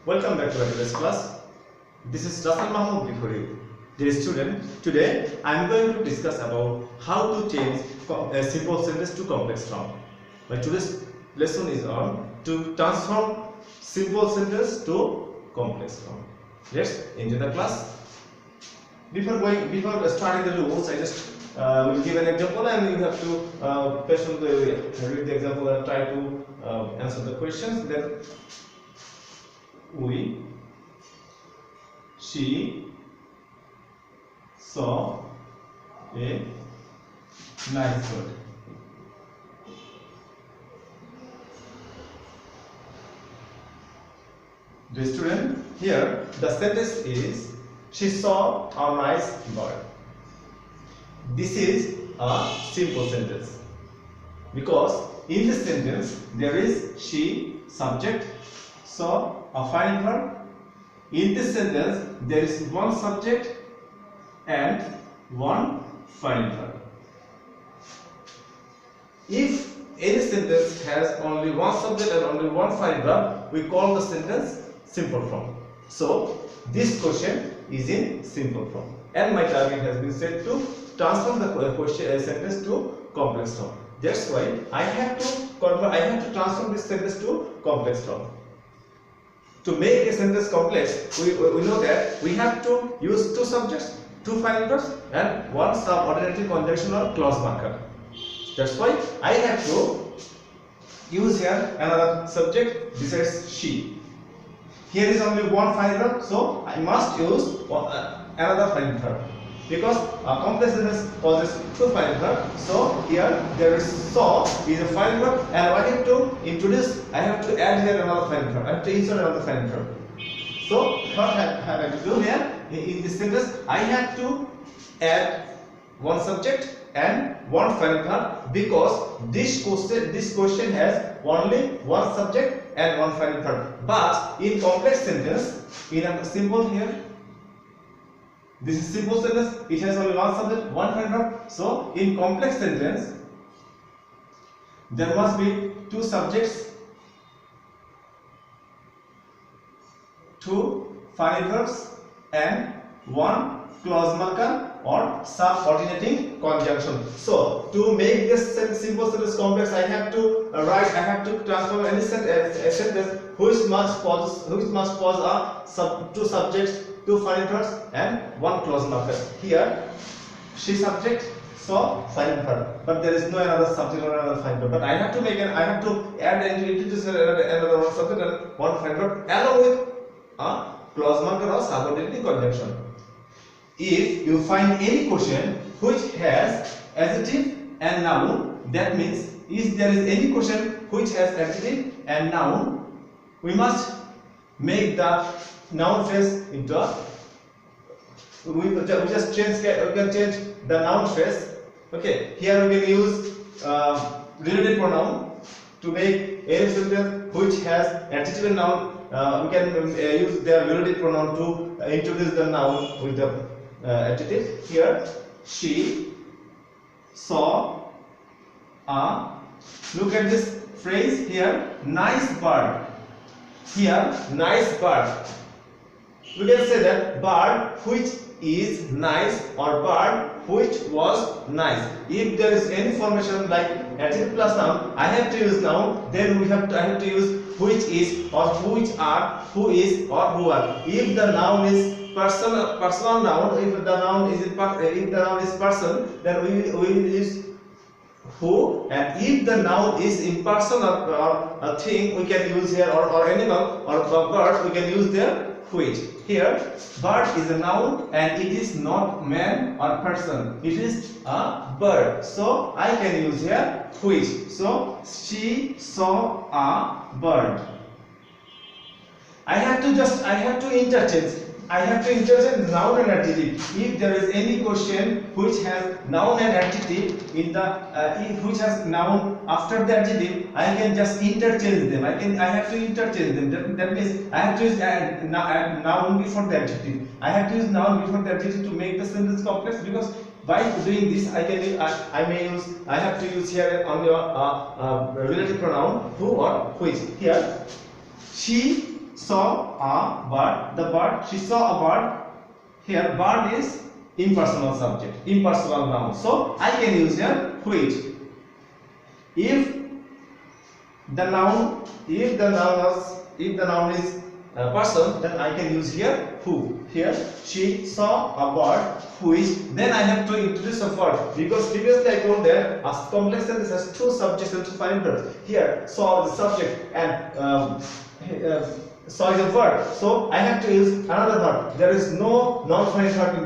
Welcome back to our today's class. This is Rasel before you. Dear student, today I am going to discuss about how to change a simple sentence to complex form. My today's lesson is on to transform simple sentence to complex form. Let's enjoy the class. Before starting the rules, I just will give an example, and you have to patiently read the example and try to answer the questions. Then she saw a nice bird. The student, here the sentence is she saw a nice bird. This is a simple sentence because in this sentence there is she subject, saw a final verb. In this sentence there is one subject and one final verb. If any sentence has only one subject and only one final verb, we call the sentence simple form. So this question is in simple form, and my target has been set to transform the question sentence to complex form. That's why I have to transform this sentence to complex form. To make a sentence complex, we know that we have to use two subjects, two final verbs, and one subordinating conjunction or clause marker. That's why I have to use here another subject besides she. Here is only one final verb, so I must use another final verb, because a complex sentence causes two final verbs. So here there is saw is a final verb, and I have to introduce, I have to add here another final verb. I have to insert another final verb. So what I have to do here in this sentence, I have to add one subject and one final verb, because this question has only one subject and one final verb. But in complex sentence, in a simple here, this is simple sentence, it has only one subject, one final verb. So in complex sentence there must be two subjects, two final verbs, and one clause marker or subordinating conjunction. So to make this simple sentence complex, I have to transform any sentence which must pose two subjects, two final verbs, and one clause marker. Here she subject, saw final verb, but there is no another subject or another final verb. But I have to add and introduce another one subject and one final verb along with a clause marker or subordinating conjunction. If you find any question which has adjective and noun, that means if there is any question which has adjective and noun, we must make the noun phrase into a, we can change the noun phrase. Okay, here we can use relative pronoun to make any sentence which has adjective and noun. We can use their relative pronoun to introduce the noun with the adjective. Here she saw a, look at this phrase here, nice bird. Here nice bird, we can say that bird which is nice or bird which was nice. If there is any formation like adjective plus noun, I have to use noun, then I have to use which is or which are, who is or who are. If the noun is personal noun, if the noun is person, then we will use who, and if the noun is impersonal or a thing, we can use here or animal or bird, we can use there which. Here bird is a noun and it is not man or person, it is a bird, so I can use here which. So she saw a bird. I have to interchange noun and adjective. If there is any question which has noun and adjective in the which has noun after the adjective, I can just interchange them. I have to interchange them. That means I have to use noun before the adjective. I have to use noun before the adjective to make the sentence complex, because by doing this I have to use here only a relative pronoun who or which. Here she saw a bird. The bird, she saw a bird. Here bird is impersonal subject, impersonal noun. So I can use here which. If the noun is a person, then I can use here who. Here she saw a bird which, then I have to introduce a verb, because previously I told that a complex sentence has two subjects and two final verbs. Here saw is the subject and saw is a verb, so I have to use another verb. There is no non-final verb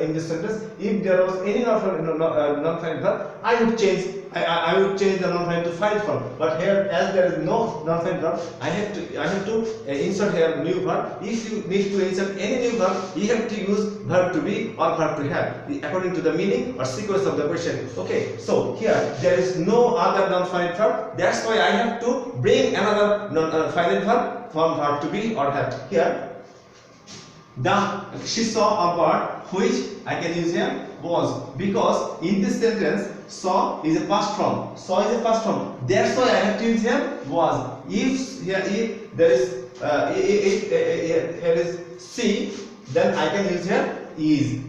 in this sentence. If there was any non-final verb, I would change the non-final to final form. But here, as there is no non-final verb, I have to insert here new verb. If you need to insert any new verb, you have to use verb to be or verb to have according to the meaning or sequence of the question. Okay, so here there is no other non-final verb. That's why I have to bring another final verb from verb to be or have. Here, she saw a bird which I can use here was, because in this sentence saw is a past form. Saw is a past form. That's why I have to use here was. If there is here is see, then I can use here is.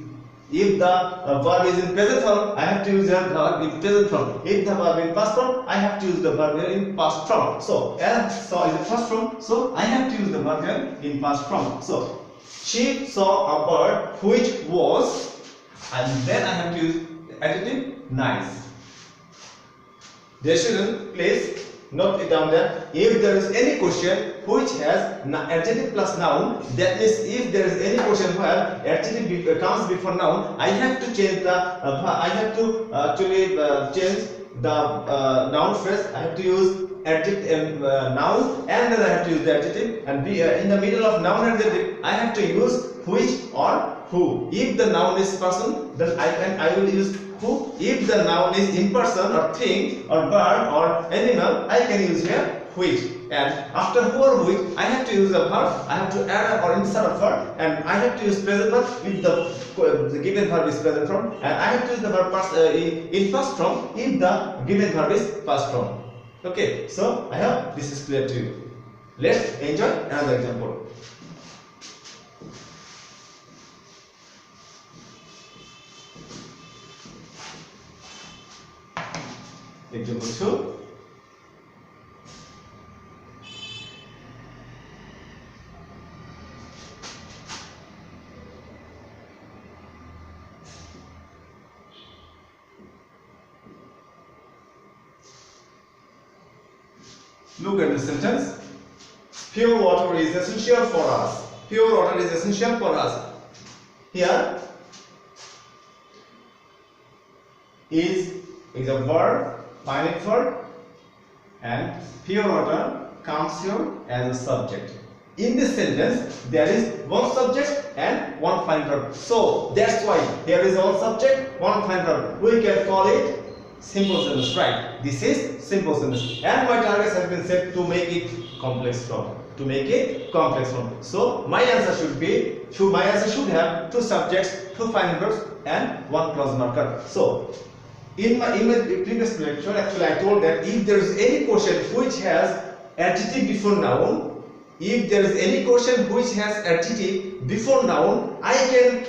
If the verb is in present form, I have to use the verb in present form. If the verb in past form, I have to use the verb here in past form. So as saw is a past form, so I have to use the verb here in past form. So she saw a bird which was, and then I have to use adjective nice. There shouldn't, please note it down there. If there is any question which has adjective plus noun, that means if there is any question where adjective comes before noun, I have to change the I have to actually change the noun phrase. I have to use adjective noun, and then I have to use the adjective, and in the middle of noun and adjective I have to use which or who. If the noun is person, then I will use who. If the noun is in person or thing or bird or animal, I can use here which. And after who or which, I have to use a verb. I have to add or insert a verb, and I have to use present verb if the given verb is present form, and I have to use the verb in past form if the given verb is past form. Okay, so I hope this is clear to you. Let's enjoy another example. Example 2. Look at the sentence. Pure water is essential for us. Pure water is essential for us. Here is a verb, finite verb, and pure water comes here as a subject. In this sentence, there is one subject and one finite verb. So that's why here is one subject, one finite verb. We can call it simple sentence, right? This is simple sentence, and my target has been set to make it complex form. So my answer should have two subjects, two finite verbs, and one clause marker. So in my previous lecture, actually I told that if there is any question which has adjective before noun, I can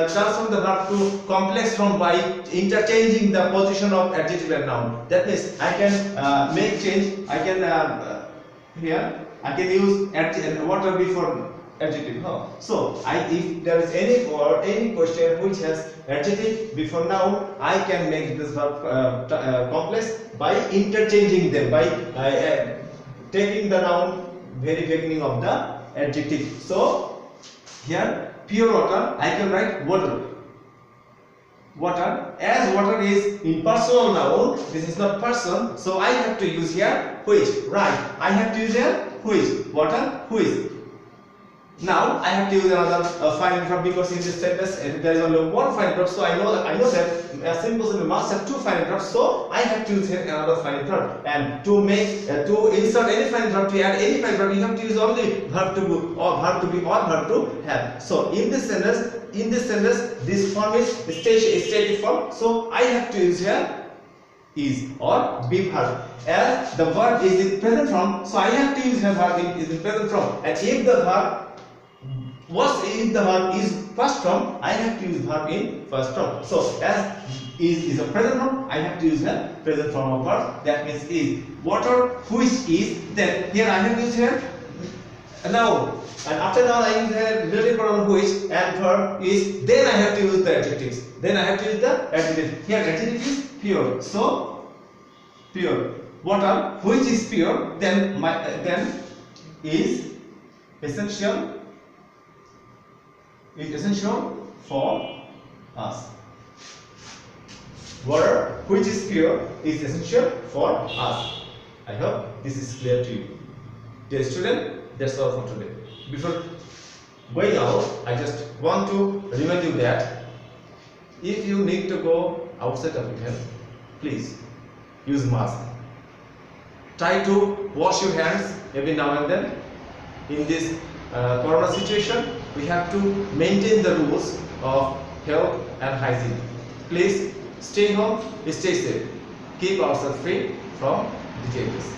transform the verb to complex form by interchanging the position of adjective and noun. That means I can make change. I can here I can use water before adjective. So if there is any question which has adjective before noun, I can make this verb complex by interchanging them, by taking the noun very beginning of the adjective. So here pure water, I can write water. As water is impersonal noun, this is not person, so I have to use here which. Right, I have to use here which. Water which. Now I have to use another finite verb, because in this sentence there is only one finite verb. So I know that a simple sentence must have two finite verbs. So I have to use here another finite verb. And to insert any finite verb, to add any finite verb, you have to use only verb to be or verb to have. So in this sentence, this form is stative form. So I have to use here is or be verb. As the verb is in present form, so I have to use a verb is in present form. And if the verb is first form, I have to use verb in first form. So as is a present form, I have to use a present form of verb. That means is. Water which is, then here I have used here a noun. And after noun I use a relative pronoun which, and verb is, then I have to use the adjectives. Then I have to use the adjective. Here adjective is pure. So pure. Water which is pure, then is essential for us. Water which is pure is essential for us. I hope this is clear to you. Dear student, that's all for today. Before going out, I just want to remind you that if you need to go outside of your home, please use mask. Try to wash your hands every now and then. In this corona situation, we have to maintain the rules of health and hygiene. Please stay home, stay safe, keep ourselves free from diseases.